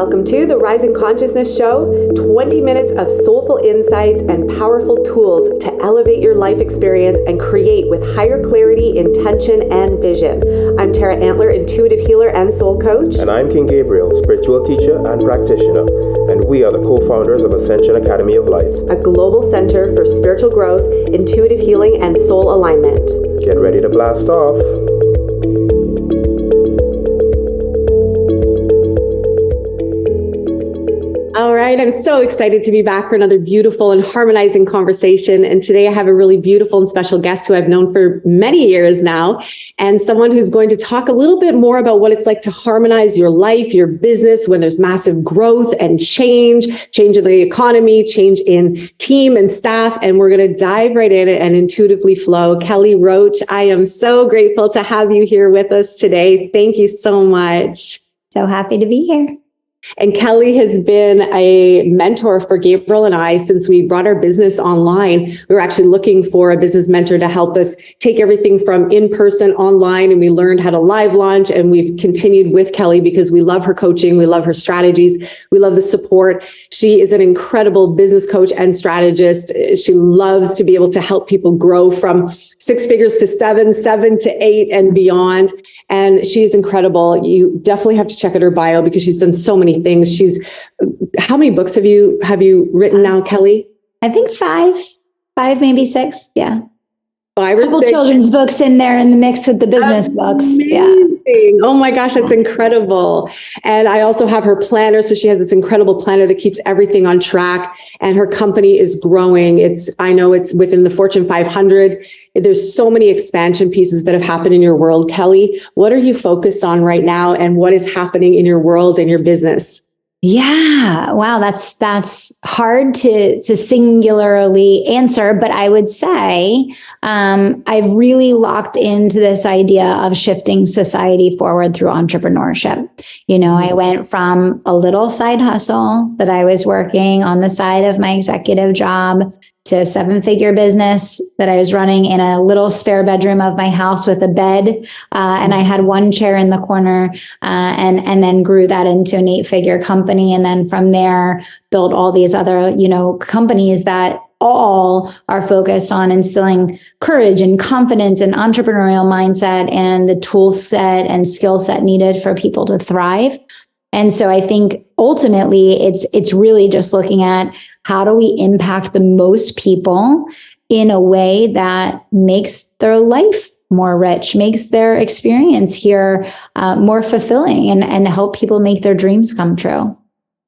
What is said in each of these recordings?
Welcome to the Rising Consciousness Show, 20 minutes of soulful insights and powerful tools to elevate your life experience and create with higher clarity, intention, and vision. I'm Tara, intuitive healer and soul coach. And I'm King Gabriel, spiritual teacher and practitioner. And we are the co-founders of Ascension Academy of Life, a global center for spiritual growth, intuitive healing, and soul alignment. Get ready to blast off. All right, I'm so excited to be back for another beautiful and harmonizing conversation. And today I have a really beautiful and special guest who I've known for many years now, and someone who's going to talk a little bit more about what it's like to harmonize your life, your business, when there's massive growth and change in the economy, change in team and staff. And we're going to dive right in and intuitively flow. Kelly Roach, I am so grateful to have you here with us today. Thank you so much. So happy to be here. And Kelly has been a mentor for Gabriel and I since we brought our business online. We were actually looking for a business mentor to help us take everything from in-person online, and we learned how to live launch, and we've continued with Kelly because we love her coaching, we love her strategies, we love the support. She is an incredible business coach and strategist. She loves to be able to help people grow from 6 figures to 7 to 8 and beyond. And she's incredible. You definitely have to check out her bio because she's done so many things. How many books have you written now, Kelly? I think five, maybe 6. Yeah. 5 or 6. A couple children's books in there in the mix with the business books. Yeah. Oh my gosh, that's incredible. And I also have her planner. So she has this incredible planner that keeps everything on track, and her company is growing. I know it's within the Fortune 500. There's so many expansion pieces that have happened in your world. Kelly, what are you focused on right now, and what is happening in your world and your business? Yeah. Wow. That's hard to singularly answer, but I would say, I've really locked into this idea of shifting society forward through entrepreneurship. I went from a little side hustle that I was working on the side of my executive job to a 7-figure business that I was running in a little spare bedroom of my house with a bed. And I had one chair in the corner, and then grew that into an 8-figure company. And then from there, built all these other, companies that all are focused on instilling courage and confidence and entrepreneurial mindset and the tool set and skill set needed for people to thrive. And so I think ultimately it's really just looking at how do we impact the most people in a way that makes their life more rich, makes their experience here more fulfilling, and help people make their dreams come true.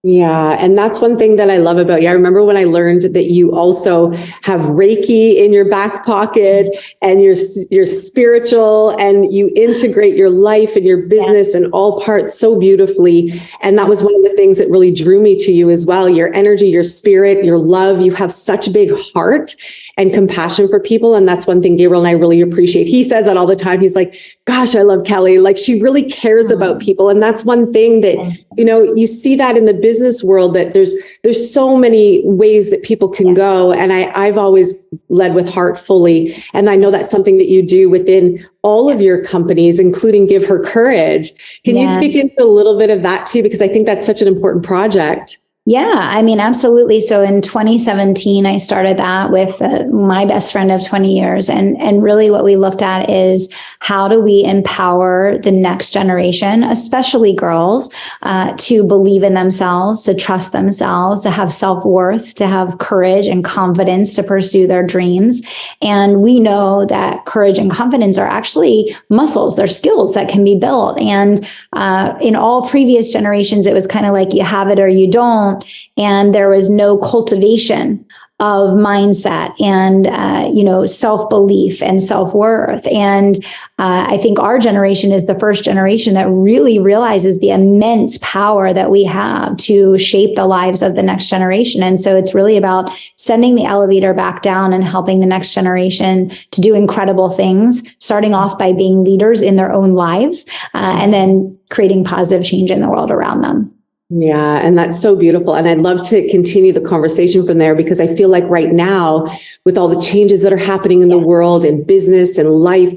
Yeah. And that's one thing that I love about you. I remember when I learned that you also have Reiki in your back pocket, and you're spiritual, and you integrate your life and your business and all parts so beautifully. And that was one of the things that really drew me to you as well. Your energy, your spirit, your love. You have such a big heart and compassion for people. And that's one thing Gabriel and I really appreciate. He says that all the time. He's like, gosh, I love Kelly. Like, she really cares about people. And that's one thing that, you see that in the business world, that there's so many ways that people can go. And I've always led with heart fully. And I know that's something that you do within all of your companies, including Give Her Courage. Can you speak into a little bit of that too? Because I think that's such an important project. Yeah, absolutely. So in 2017, I started that with my best friend of 20 years. And really what we looked at is, how do we empower the next generation, especially girls, to believe in themselves, to trust themselves, to have self-worth, to have courage and confidence to pursue their dreams. And we know that courage and confidence are actually muscles. They're skills that can be built. And in all previous generations, it was kind of like you have it or you don't. And there was no cultivation of mindset and, self-belief and self-worth. And I think our generation is the first generation that really realizes the immense power that we have to shape the lives of the next generation. And so it's really about sending the elevator back down and helping the next generation to do incredible things, starting off by being leaders in their own lives, and then creating positive change in the world around them. Yeah, and that's so beautiful. And I'd love to continue the conversation from there, because I feel like right now, with all the changes that are happening in the world and business and life,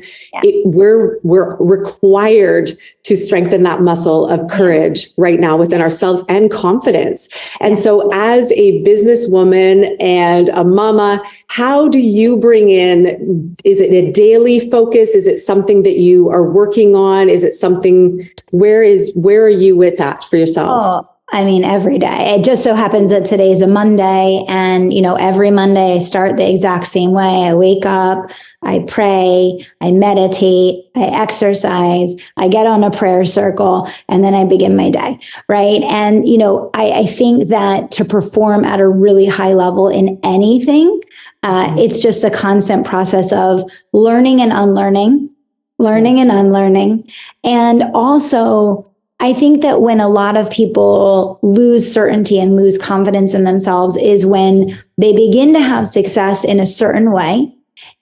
we're required to strengthen that muscle of courage right now within ourselves, and confidence. And so as a businesswoman and a mama, how do you bring in, is it a daily focus? Is it something that you are working on? Is it something, where are you with that for yourself? Oh, I mean, every day. It just so happens that today's a Monday, and, every Monday I start the exact same way. I wake up, I pray, I meditate, I exercise, I get on a prayer circle, and then I begin my day, right? And, I think that to perform at a really high level in anything, it's just a constant process of learning and unlearning, learning and unlearning. And also, I think that when a lot of people lose certainty and lose confidence in themselves is when they begin to have success in a certain way,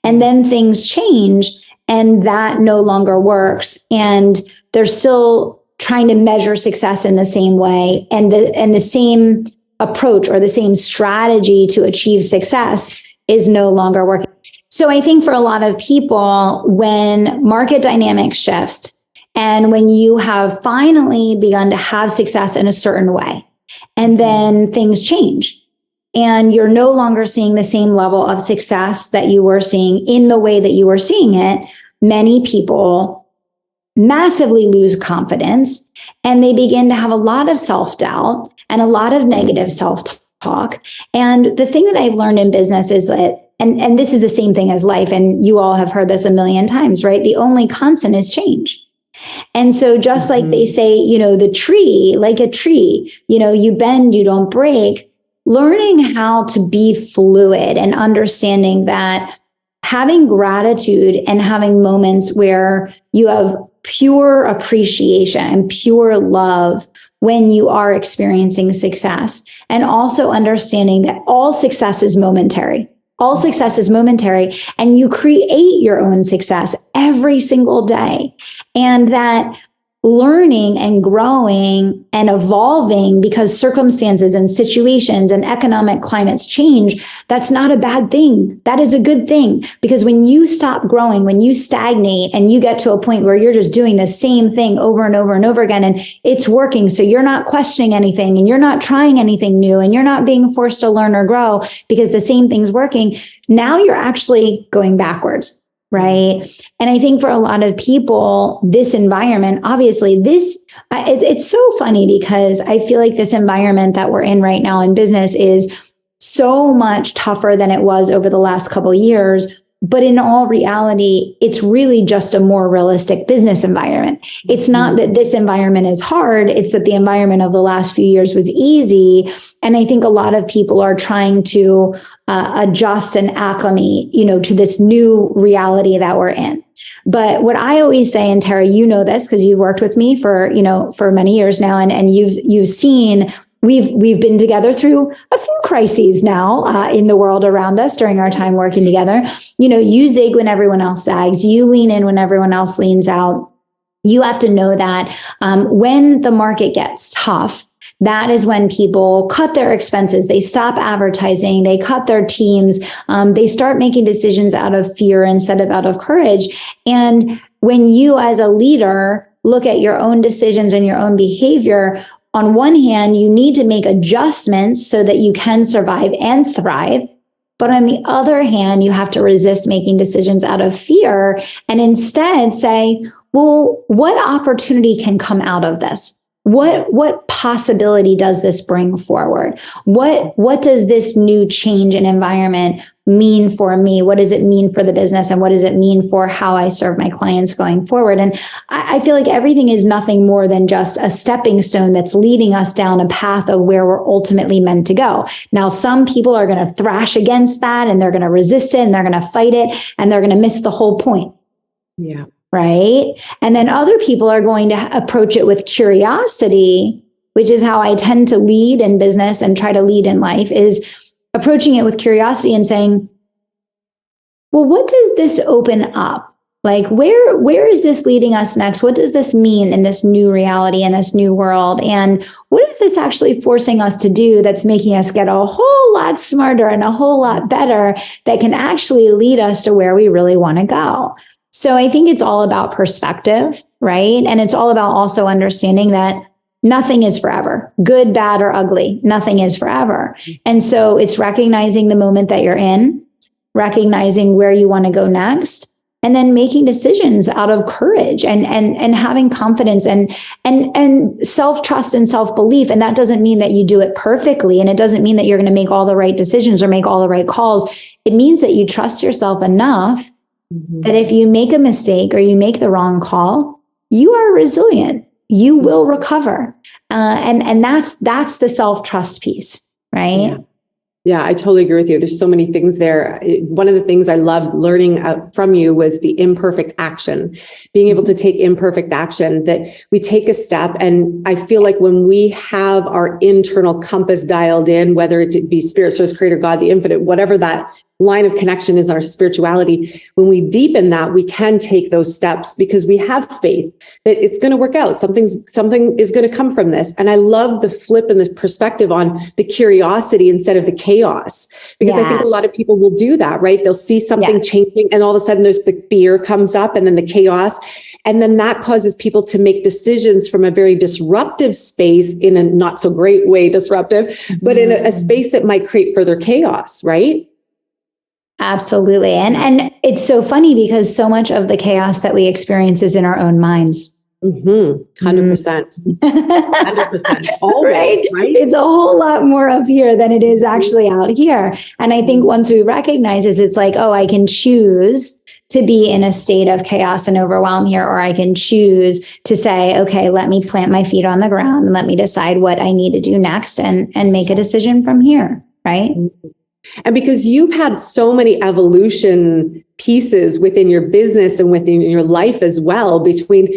and then things change and that no longer works. And they're still trying to measure success in the same way, and the same approach or the same strategy to achieve success is no longer working. So I think for a lot of people, when market dynamics shifts, and when you have finally begun to have success in a certain way, and then things change, and you're no longer seeing the same level of success that you were seeing in the way that you were seeing it, many people massively lose confidence, and they begin to have a lot of self-doubt and a lot of negative self-talk. And the thing that I've learned in business is that, and this is the same thing as life, and you all have heard this a million times, right? The only constant is change. And so just like they say, the tree, like a tree, you bend, you don't break. Learning how to be fluid and understanding that having gratitude and having moments where you have pure appreciation and pure love when you are experiencing success, and also understanding that all success is momentary. All success is momentary, and you create your own success every single day. And that learning and growing and evolving because circumstances and situations and economic climates change, that's not a bad thing. That is a good thing, because when you stop growing, when you stagnate and you get to a point where you're just doing the same thing over and over and over again, and it's working, so you're not questioning anything and you're not trying anything new and you're not being forced to learn or grow because the same thing's working, now you're actually going backwards. Right. And I think for a lot of people, this environment, obviously it's so funny, because I feel like this environment that we're in right now in business is so much tougher than it was over the last couple of years. But in all reality, it's really just a more realistic business environment. It's not that this environment is hard. It's that the environment of the last few years was easy. And I think a lot of people are trying to adjust and acclimate, to this new reality that we're in. But what I always say, and Tara, this because you've worked with me for many years now, and you've seen. We've been together through a few crises now in the world around us during our time working together. You zig when everyone else zags. You lean in when everyone else leans out. You have to know that when the market gets tough, that is when people cut their expenses. They stop advertising. They cut their teams. They start making decisions out of fear instead of out of courage. And when you as a leader look at your own decisions and your own behavior, on one hand, you need to make adjustments so that you can survive and thrive. But on the other hand, you have to resist making decisions out of fear and instead say, well, what opportunity can come out of this? What possibility does this bring forward? What does this new change in environment mean for me? What does it mean for the business? And what does it mean for how I serve my clients going forward? And I feel like everything is nothing more than just a stepping stone that's leading us down a path of where we're ultimately meant to go. Now, some people are going to thrash against that, and they're going to resist it, and they're going to fight it, and they're going to miss the whole point. Yeah. Right. And then other people are going to approach it with curiosity, which is how I tend to lead in business and try to lead in life, is approaching it with curiosity and saying, well, what does this open up? Like, where is this leading us next? What does this mean in this new reality, in this new world? And what is this actually forcing us to do that's making us get a whole lot smarter and a whole lot better that can actually lead us to where we really want to go? So I think it's all about perspective, right? And it's all about also understanding that nothing is forever, good, bad, or ugly. Nothing is forever. And so it's recognizing the moment that you're in, recognizing where you want to go next, and then making decisions out of courage and having confidence and self-trust and self-belief. And that doesn't mean that you do it perfectly. And it doesn't mean that you're going to make all the right decisions or make all the right calls. It means that you trust yourself enough that if you make a mistake or you make the wrong call, you are resilient. You will recover. And that's the self-trust piece, right? Yeah, I totally agree with you. There's so many things there. One of the things I loved learning from you was the imperfect action, being able to take imperfect action, that we take a step. And I feel like when we have our internal compass dialed in, whether it be spirit, source, creator, God, the infinite, whatever that line of connection is our spirituality, when we deepen that, we can take those steps because we have faith that it's going to work out. Something is going to come from this. And I love the flip and the perspective on the curiosity instead of the chaos, because I think a lot of people will do that, right? They'll see something changing and all of a sudden there's the fear comes up and then the chaos. And then that causes people to make decisions from a very disruptive space, in a not so great way, disruptive, but in a space that might create further chaos, right? Absolutely. And it's so funny because so much of the chaos that we experience is in our own minds. 100%. 100%. Always, right? It's a whole lot more up here than it is actually out here. And I think once we recognize it, it's like, oh, I can choose to be in a state of chaos and overwhelm here, or I can choose to say, okay, let me plant my feet on the ground and let me decide what I need to do next and make a decision from here, right? And because you've had so many evolution pieces within your business and within your life as well, between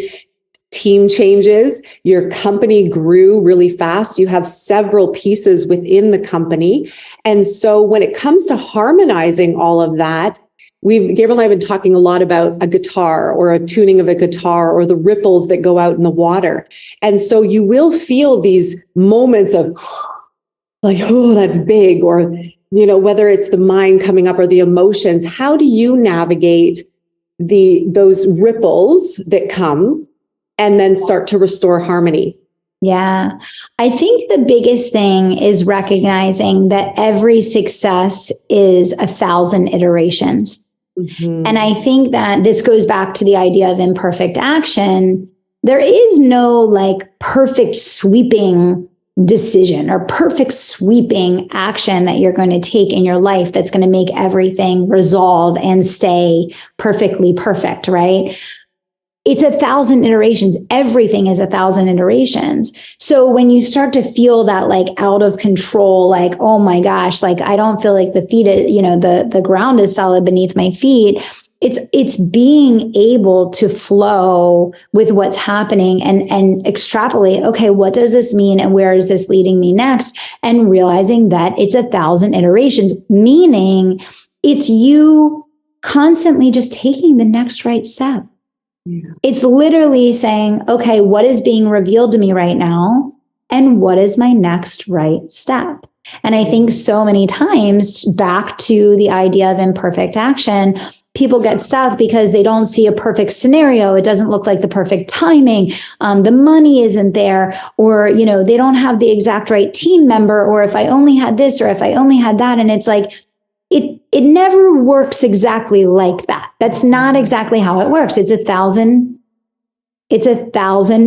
team changes, your company grew really fast. You have several pieces within the company. And so when it comes to harmonizing all of that, Gabriel and I have been talking a lot about a guitar or a tuning of a guitar or the ripples that go out in the water. And so you will feel these moments of like, oh, that's big, or whether it's the mind coming up or the emotions. How do you navigate those ripples that come and then start to restore harmony? Yeah, I think the biggest thing is recognizing that every success is 1,000 iterations. And I think that this goes back to the idea of imperfect action. There is no like perfect sweeping decision or perfect sweeping action that you're going to take in your life that's going to make everything resolve and stay perfectly perfect, right? It's 1,000 iterations. Everything is 1,000 iterations. So when you start to feel that like out of control, like, oh my gosh, like I don't feel like the feet, the ground is solid beneath my feet. It's being able to flow with what's happening and extrapolate, okay, what does this mean and where is this leading me next? And realizing that it's 1,000 iterations, meaning it's you constantly just taking the next right step. Yeah. It's literally saying, okay, what is being revealed to me right now? And what is my next right step? And I think so many times, back to the idea of imperfect action, people get stuck because they don't see a perfect scenario. It doesn't look like the perfect timing. The money isn't there, or, they don't have the exact right team member, or if I only had this, or if I only had that. And it's like, it never works exactly like that. That's not exactly how it works. It's 1,000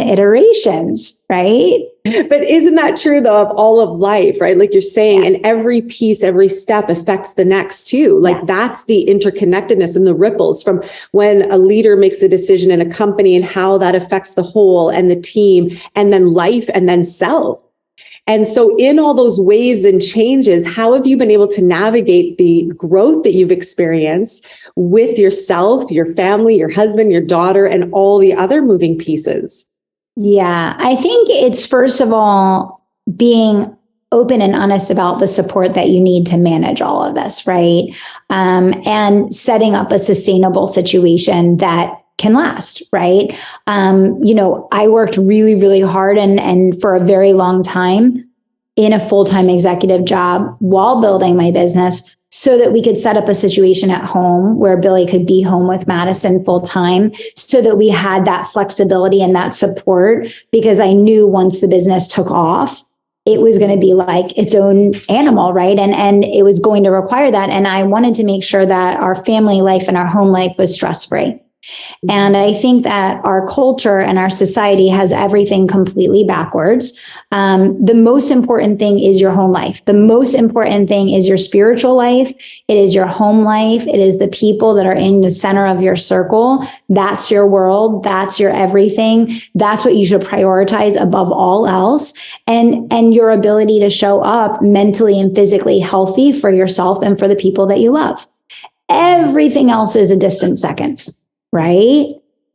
iterations, right? But isn't that true though of all of life, right? Like you're saying, and every piece, every step affects the next too. Like that's the interconnectedness and the ripples from when a leader makes a decision in a company and how that affects the whole and the team, and then life, and then self. And so in all those waves and changes, how have you been able to navigate the growth that you've experienced with yourself, your family, your husband, your daughter, and all the other moving pieces? Yeah, I think it's first of all being open and honest about the support that you need to manage all of this, right? And setting up a sustainable situation that can last, right? I worked really, really hard and for a very long time in a full-time executive job while building my business so that we could set up a situation at home where Billy could be home with Madison full-time so that we had that flexibility and that support, because I knew once the business took off, it was going to be like its own animal, right? And it was going to require that. And I wanted to make sure that our family life and our home life was stress-free. And I think that our culture and our society has everything completely backwards. The most important thing is your home life. The most important thing is your spiritual life. It is your home life. It is the people that are in the center of your circle. That's your world. That's your everything. That's what you should prioritize above all else. And your ability to show up mentally and physically healthy for yourself and for the people that you love. Everything else is a distant second. Right?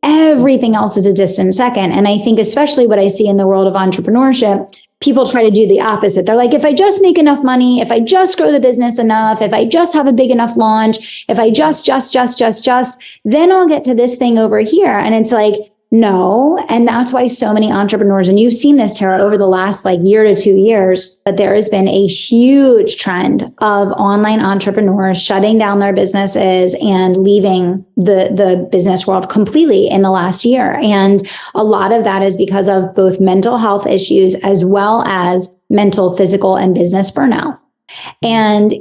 Everything else is a distant second. And I think especially what I see in the world of entrepreneurship, people try to do the opposite. They're like, if I just make enough money, if I just grow the business enough, if I just have a big enough launch, if I just, then I'll get to this thing over here. And it's like, no. And that's why so many entrepreneurs, and you've seen this, Tara, over the last year to 2 years, but there has been a huge trend of online entrepreneurs shutting down their businesses and leaving the business world completely in the last year. And a lot of that is because of both mental health issues as well as mental, physical, and business burnout. And,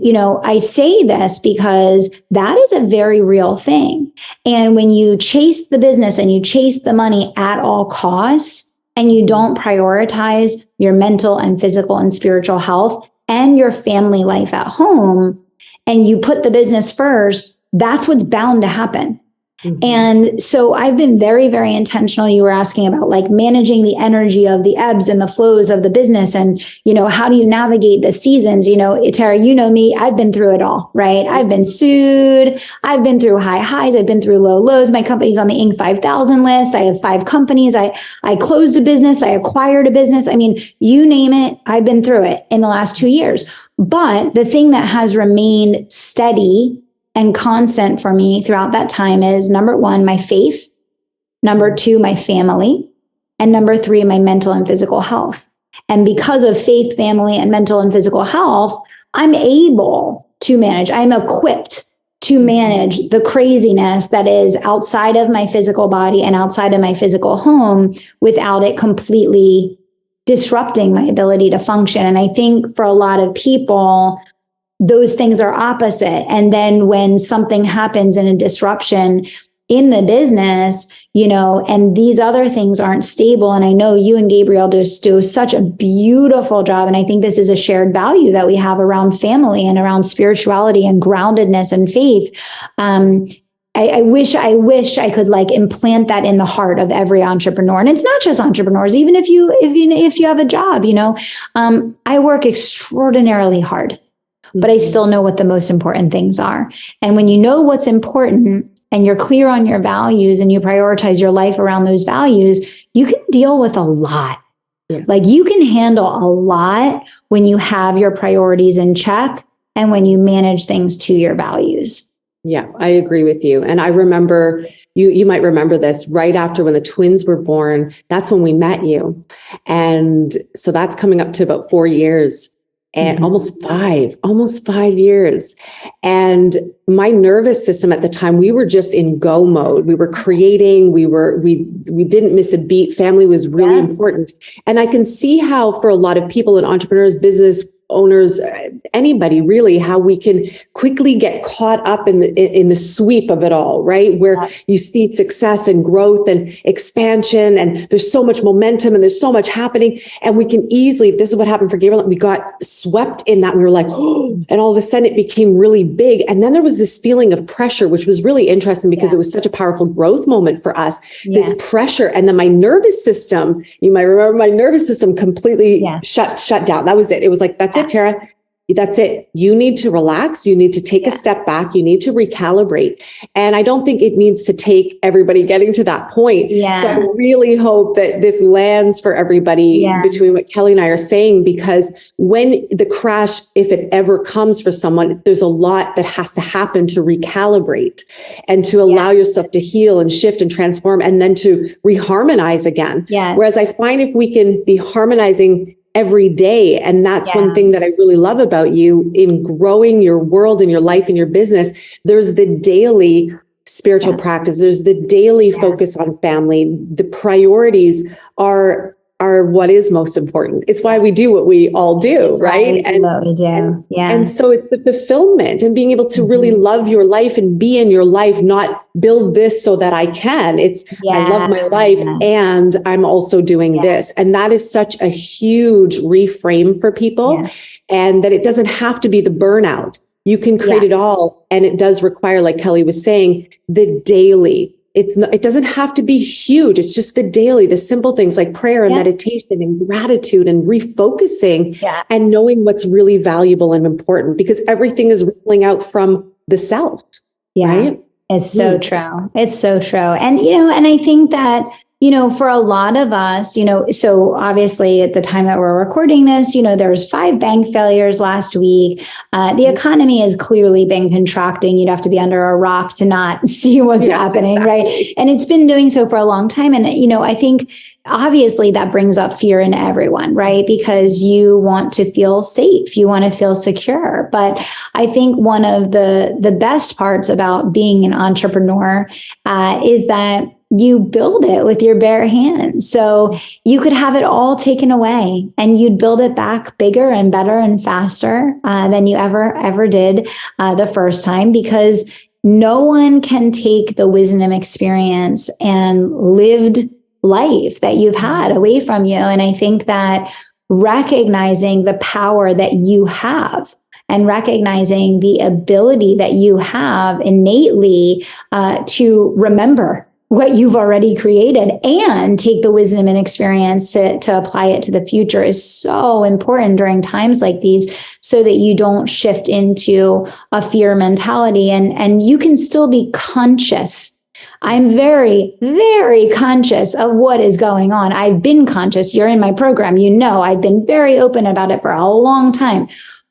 I say this because that is a very real thing. And when you chase the business and you chase the money at all costs, and you don't prioritize your mental and physical and spiritual health and your family life at home, and you put the business first, that's what's bound to happen. Mm-hmm. And so I've been very, very intentional. You were asking about managing the energy of the ebbs and the flows of the business. And, how do you navigate the seasons? Tara, you know me, I've been through it all, right? I've been sued. I've been through high highs. I've been through low lows. My company's on the Inc. 5000 list. I have 5 companies. I closed a business. I acquired a business. I mean, you name it. I've been through it in the last 2 years. But the thing that has remained steady and constant for me throughout that time is, number 1, my faith, number 2, my family, and number 3, my mental and physical health. And because of faith, family, and mental and physical health, I'm able to manage. I'm equipped to manage the craziness that is outside of my physical body and outside of my physical home without it completely disrupting my ability to function. And I think for a lot of people, those things are opposite. And then when something happens in a disruption in the business, and these other things aren't stable. And I know you and Gabriel just do such a beautiful job. And I think this is a shared value that we have around family and around spirituality and groundedness and faith. I wish I could implant that in the heart of every entrepreneur. And it's not just entrepreneurs, even if you have a job, I work extraordinarily hard. But I still know what the most important things are. And when you know what's important and you're clear on your values and you prioritize your life around those values, you can deal with a lot. Yes. You can handle a lot when you have your priorities in check and when you manage things to your values. Yeah, I agree with you. And I remember, you might remember this, right after when the twins were born, that's when we met you. And so that's coming up to about 4 years. And almost 5 years. And my nervous system at the time, we were just in go mode. We were creating, we didn't miss a beat. Family was really important. And I can see how for a lot of people and entrepreneurs, business owners, anybody really, how we can quickly get caught up in the sweep of it all, right? Where you see success and growth and expansion, and there's so much momentum and there's so much happening. And we can easily, this is what happened for Gabriel, we got swept in that. We were like, oh, and all of a sudden it became really big. And then there was this feeling of pressure, which was really interesting because it was such a powerful growth moment for us, this pressure. And then my nervous system, you might remember my nervous system completely shut down. That was it. It was like, that's it, Tara. that's it. You need to relax. You need to take a step back. You need to recalibrate. And I don't think it needs to take everybody getting to that point. Yeah. So I really hope that this lands for everybody between what Kelly and I are saying, because when the crash, if it ever comes for someone, there's a lot that has to happen to recalibrate and to allow yourself to heal and shift and transform and then to reharmonize again. Whereas I find if we can be harmonizing every day. And that's one thing that I really love about you in growing your world and your life and your business. There's the daily spiritual practice. There's the daily focus on family. The priorities are what is most important. It's why we do what we all do, right? And what we do. And so it's the fulfillment and being able to really love your life and be in your life, not build this so that I can. It's I love my life and I'm also doing this. And that is such a huge reframe for people, and that it doesn't have to be the burnout. You can create it all. And it does require, like Kelly was saying, the daily. It doesn't have to be huge. It's just the daily, the simple things like prayer and meditation and gratitude and refocusing and knowing what's really valuable and important, because everything is rippling out from the self. Right? It's so true. It's so true. And, and I think that, for a lot of us, so obviously at the time that we're recording this, there's 5 bank failures last week. The economy has clearly been contracting. You'd have to be under a rock to not see what's happening, right? And it's been doing so for a long time. And, I think obviously that brings up fear in everyone, right? Because you want to feel safe, you want to feel secure. But I think one of the best parts about being an entrepreneur is that you build it with your bare hands. So you could have it all taken away and you'd build it back bigger and better and faster than you ever did the first time, because no one can take the wisdom, experience, and lived life that you've had away from you. And I think that recognizing the power that you have and recognizing the ability that you have innately to remember what you've already created and take the wisdom and experience to apply it to the future is so important during times like these, so that you don't shift into a fear mentality and you can still be conscious. I'm very, very conscious of what is going on. I've been conscious. You're in my program. I've been very open about it for a long time.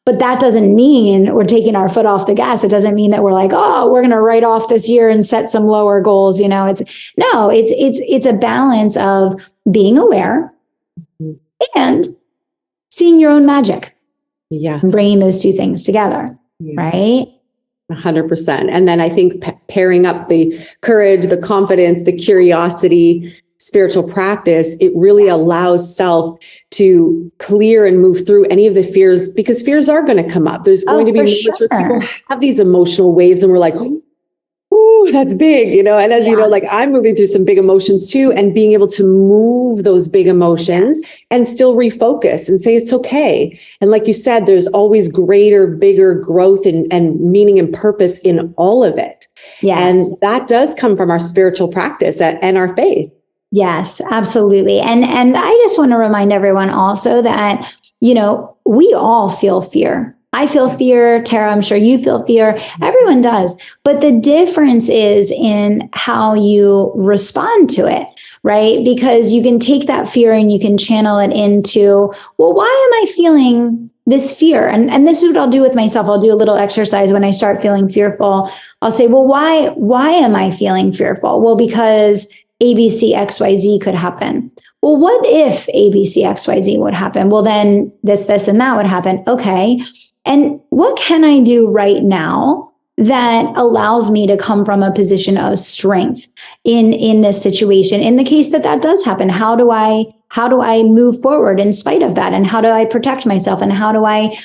But that doesn't mean we're taking our foot off the gas. It doesn't mean that we're like, oh, we're going to write off this year and set some lower goals. It's a balance of being aware and seeing your own magic. And bringing those two things together, right? 100%. And then I think pairing up the courage, the confidence, the curiosity, spiritual practice, it really allows self to clear and move through any of the fears, because fears are going to come up. There's going to be moments where people have these emotional waves and we're like, oh, that's big, and as you know, like I'm moving through some big emotions too, and being able to move those big emotions and still refocus and say, it's okay. And like you said, there's always greater, bigger growth and meaning and purpose in all of it. And that does come from our spiritual practice and our faith. Yes, absolutely. And I just want to remind everyone also that, we all feel fear. I feel fear. Tara, I'm sure you feel fear. Everyone does. But the difference is in how you respond to it, right? Because you can take that fear and you can channel it into, well, why am I feeling this fear? And this is what I'll do with myself. I'll do a little exercise when I start feeling fearful. I'll say, well, why am I feeling fearful? Well, because ABC, XYZ could happen. Well, what if ABC, XYZ would happen? Well, then this, and that would happen. Okay. And what can I do right now that allows me to come from a position of strength in this situation? In the case that does happen, how do I move forward in spite of that? And how do I protect myself? And how do I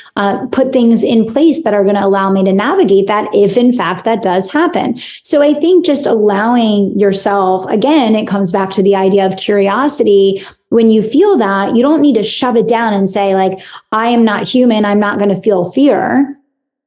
put things in place that are going to allow me to navigate that if in fact that does happen? So I think just allowing yourself, again, it comes back to the idea of curiosity. When you feel that, you don't need to shove it down and say like, I am not human. I'm not going to feel fear.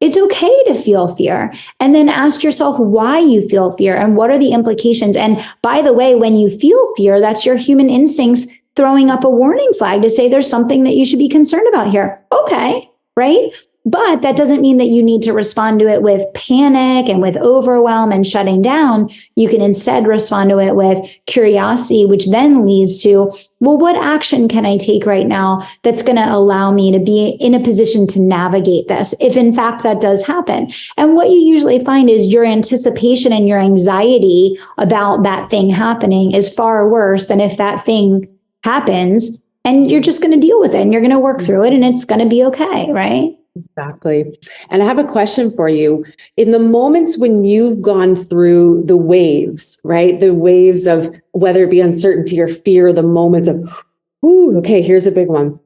It's okay to feel fear. And then ask yourself why you feel fear and what are the implications. And by the way, when you feel fear, that's your human instincts throwing up a warning flag to say there's something that you should be concerned about here. Okay, right? But that doesn't mean that you need to respond to it with panic and with overwhelm and shutting down. You can instead respond to it with curiosity, which then leads to, well, what action can I take right now that's going to allow me to be in a position to navigate this, if in fact that does happen? And what you usually find is your anticipation and your anxiety about that thing happening is far worse than if that thing happens and you're just going to deal with it and you're going to work through it and it's going to be okay, right? Exactly. And I have a question for you. In the moments when you've gone through the waves, right? The waves of whether it be uncertainty or fear, the moments of, ooh, okay, here's a big one.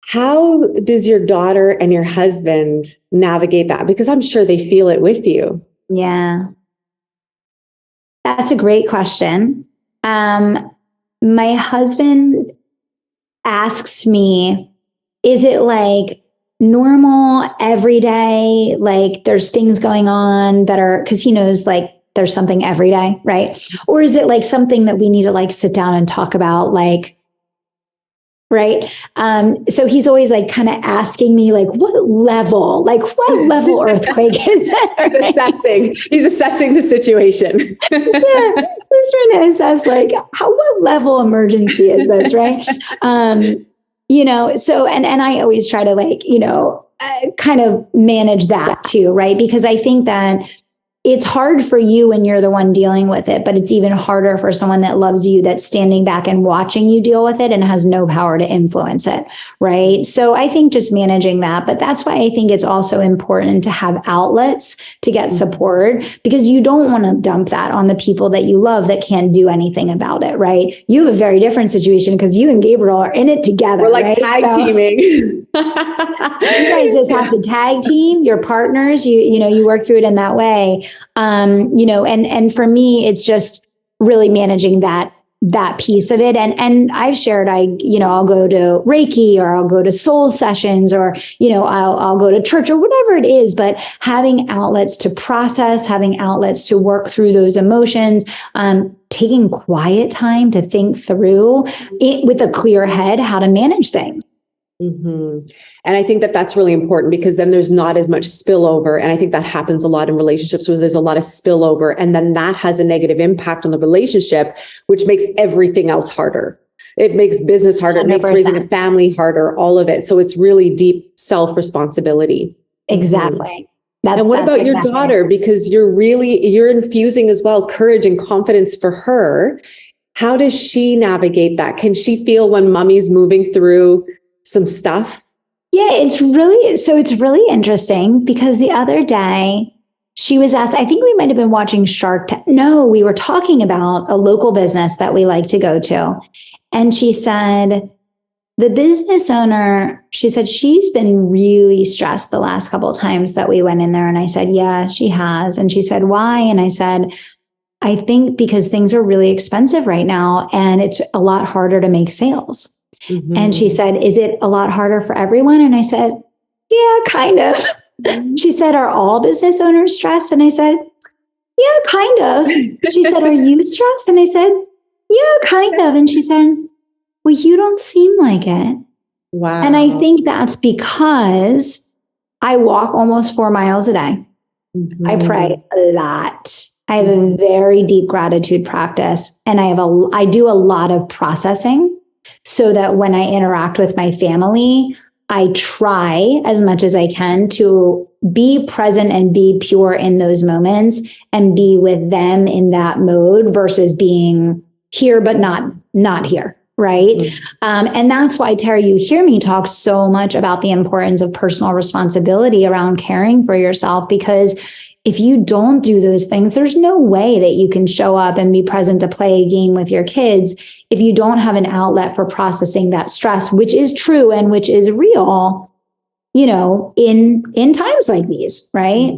How does your daughter and your husband navigate that? Because I'm sure they feel it with you. Yeah. That's a great question. My husband asks me, is it like normal every day? Like there's things going on that are, because he knows like there's something every day, right? Or is it like something that we need to like sit down and talk about, like, right? So he's always like kind of asking me like, what level earthquake is it? He's assessing the situation. Yeah, he's trying to assess like what level emergency is this, right? So, and I always try to like, kind of manage that too, right? Because I think that it's hard for you when you're the one dealing with it, but it's even harder for someone that loves you, that's standing back and watching you deal with it and has no power to influence it, right? So I think just managing that, but that's why I think it's also important to have outlets to get support, because you don't want to dump that on the people that you love that can't do anything about it, right? You have a very different situation because you and Gabriel are in it together. We're like right? tag teaming. You guys just have to tag team your partners. You work through it in that way. And for me, it's just really managing that piece of it. And I've shared, I'll go to Reiki, or I'll go to soul sessions, or, I'll go to church or whatever it is, but having outlets to process, having outlets to work through those emotions, taking quiet time to think through it with a clear head, how to manage things. Mm-hmm. And I think that that's really important, because then there's not as much spillover. And I think that happens a lot in relationships where there's a lot of spillover, and then that has a negative impact on the relationship, which makes everything else harder. It makes business harder. 100%. It makes raising a family harder, all of it. So it's really deep self-responsibility. Exactly. And what about your daughter? Because you're infusing as well courage and confidence for her. How does she navigate that? Can she feel when mommy's moving through some stuff? Yeah, it's really interesting, because the other day she was asked, I think we might have been watching Shark Tank. No, we were talking about a local business that we like to go to. And she said, the business owner, she said, she's been really stressed the last couple of times that we went in there. And I said, yeah, she has. And she said, why? And I said, I think because things are really expensive right now and it's a lot harder to make sales. Mm-hmm. And she said, is it a lot harder for everyone? And I said, yeah, kind of. She said, are all business owners stressed? And I said, yeah, kind of. She said, are you stressed? And I said, yeah, kind of. And she said, well, you don't seem like it. Wow. And I think that's because I walk almost 4 miles a day. Mm-hmm. I pray a lot. I have a very deep gratitude practice, and I do a lot of processing, so that when I interact with my family, I try as much as I can to be present and be pure in those moments and be with them in that mode versus being here, but not here. Right. Mm-hmm. And that's why, Tara, you hear me talk so much about the importance of personal responsibility around caring for yourself, because if you don't do those things, there's no way that you can show up and be present to play a game with your kids if you don't have an outlet for processing that stress, which is true and which is real, in times like these, right?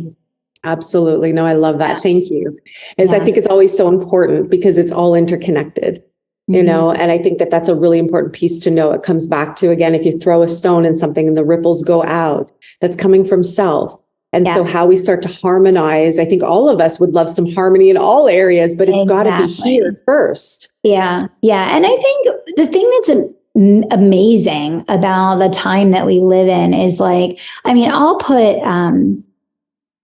Absolutely. No, I love that. Thank you. I think it's always so important, because it's all interconnected, and I think that that's a really important piece to know. It comes back to, again, if you throw a stone in something and the ripples go out, that's coming from self. And so how we start to harmonize, I think all of us would love some harmony in all areas, but it's got to be here first. Yeah. Yeah. And I think the thing that's amazing about the time that we live in is like, I mean,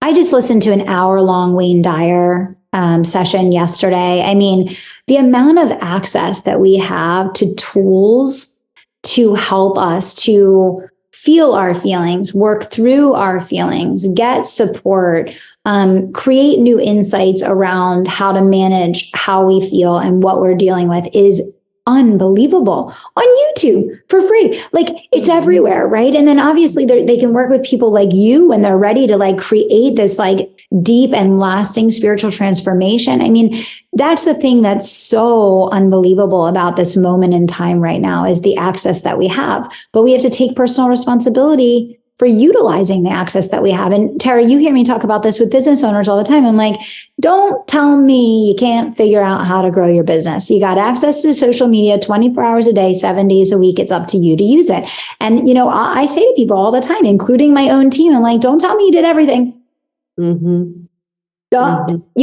I just listened to an hour-long Wayne Dyer session yesterday. I mean, the amount of access that we have to tools to help us to feel our feelings, work through our feelings, get support, create new insights around how to manage how we feel and what we're dealing with is unbelievable on YouTube for free. Like it's everywhere, right? And then obviously they can work with people like you when they're ready to like create this like deep and lasting spiritual transformation. I mean, that's the thing that's so unbelievable about this moment in time right now is the access that we have. But we have to take personal responsibility for utilizing the access that we have. And Tara, you hear me talk about this with business owners all the time. I'm like, don't tell me you can't figure out how to grow your business. You got access to social media 24 hours a day, 7 days a week. It's up to you to use it. And, you know, I say to people all the time, including my own team, I'm like, don't tell me you did everything. You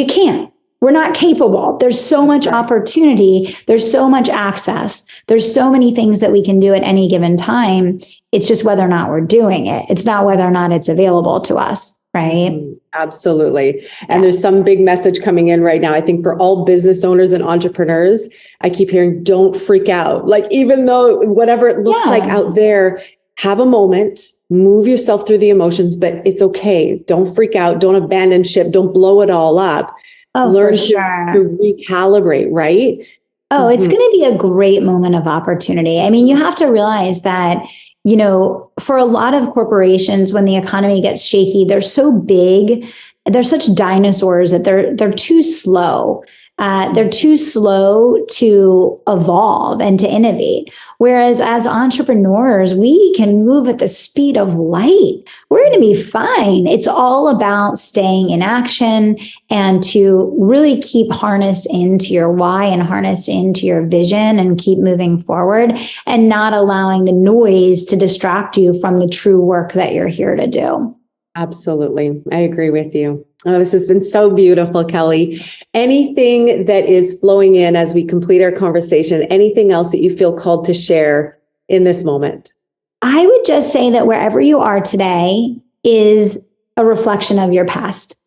can't. We're not capable. There's so much opportunity. There's so much access. There's so many things that we can do at any given time. It's just whether or not we're doing it. It's not whether or not it's available to us, right? Absolutely. And there's some big message coming in right now. I think for all business owners and entrepreneurs, I keep hearing, don't freak out. Like, even though whatever it looks like out there, have a moment, move yourself through the emotions, but it's okay. Don't freak out. Don't abandon ship. Don't blow it all up. Learn to recalibrate, right? Oh, it's going to be a great moment of opportunity. I mean, you have to realize that, you know, for a lot of corporations, when the economy gets shaky, they're so big, they're such dinosaurs that they're too slow. They're too slow to evolve and to innovate. Whereas as entrepreneurs, we can move at the speed of light. We're going to be fine. It's all about staying in action and to really keep harnessed into your why and harnessed into your vision and keep moving forward and not allowing the noise to distract you from the true work that you're here to do. Absolutely. I agree with you. Oh, this has been so beautiful, Kelly. Anything that is flowing in as we complete our conversation, anything else that you feel called to share in this moment? I would just say that wherever you are today is a reflection of your past.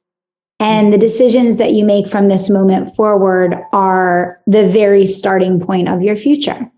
And the decisions that you make from this moment forward are the very starting point of your future.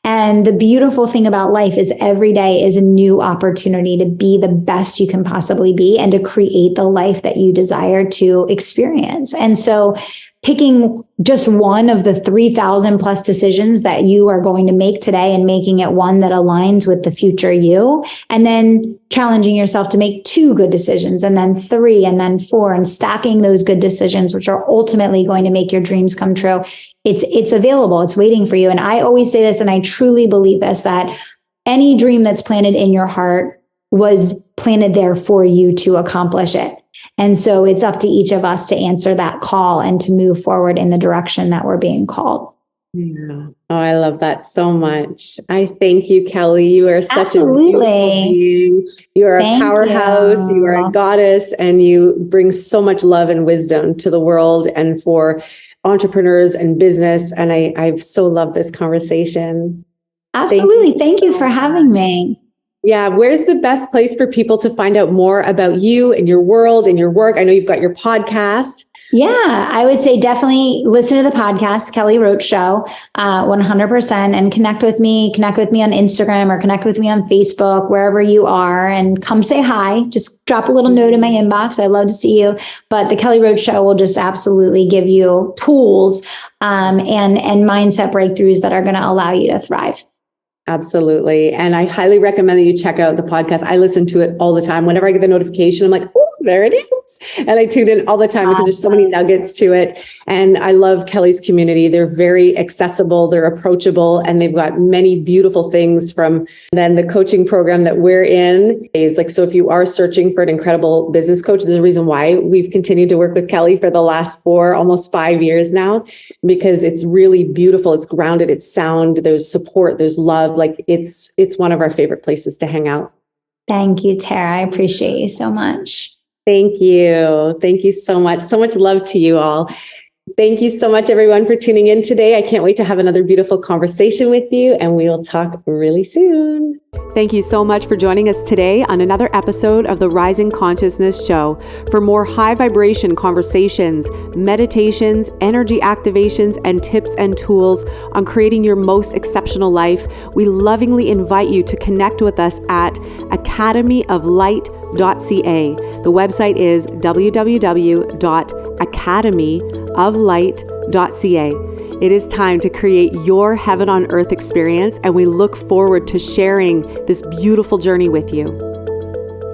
And the beautiful thing about life is every day is a new opportunity to be the best you can possibly be and to create the life that you desire to experience. And so picking just one of the 3,000 plus decisions that you are going to make today and making it one that aligns with the future you, and then challenging yourself to make 2 good decisions, and then 3, and then 4, and stacking those good decisions, which are ultimately going to make your dreams come true. It's available. It's waiting for you. And I always say this, and I truly believe this, that any dream that's planted in your heart was planted there for you to accomplish it. And so it's up to each of us to answer that call and to move forward in the direction that we're being called. Yeah. Oh, I love that so much. I thank you, Kelly. You are such a beautiful being. You are a powerhouse. You are a goddess, and you bring so much love and wisdom to the world and for entrepreneurs and business. And I've so loved this conversation. Absolutely. Thank you for having me. Yeah. Where's the best place for people to find out more about you and your world and your work? I know you've got your podcast. Yeah, I would say definitely listen to the podcast, Kelly Roach Show, 100%, and connect with me on Instagram or connect with me on Facebook, wherever you are, and come say hi. Just drop a little note in my inbox. I'd love to see you. But the Kelly Roach Show will just absolutely give you tools and mindset breakthroughs that are going to allow you to thrive. Absolutely. And I highly recommend that you check out the podcast. I listen to it all the time. Whenever I get the notification, I'm like, oh, there it is. And I tune in all the time because there's so many nuggets to it. And I love Kelly's community. They're very accessible, they're approachable, and they've got many beautiful things. From then the coaching program that we're in is like, so if you are searching for an incredible business coach, there's a reason why we've continued to work with Kelly for the last 4, almost 5 years now, because it's really beautiful. It's grounded, it's sound, there's support, there's love. Like it's one of our favorite places to hang out. Thank you, Tara. I appreciate you so much. Thank you. Thank you so much. So much love to you all. Thank you so much, everyone, for tuning in today. I can't wait to have another beautiful conversation with you, and we will talk really soon. Thank you so much for joining us today on another episode of the Rising Consciousness Show. For more high vibration conversations, meditations, energy activations, and tips and tools on creating your most exceptional life, we lovingly invite you to connect with us at academyoflight.ca. The website is www.academyoflight.ca. It is time to create your heaven on earth experience, and we look forward to sharing this beautiful journey with you.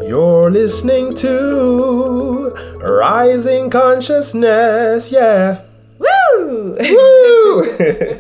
You're listening to Rising Consciousness. Yeah. Woo! Woo!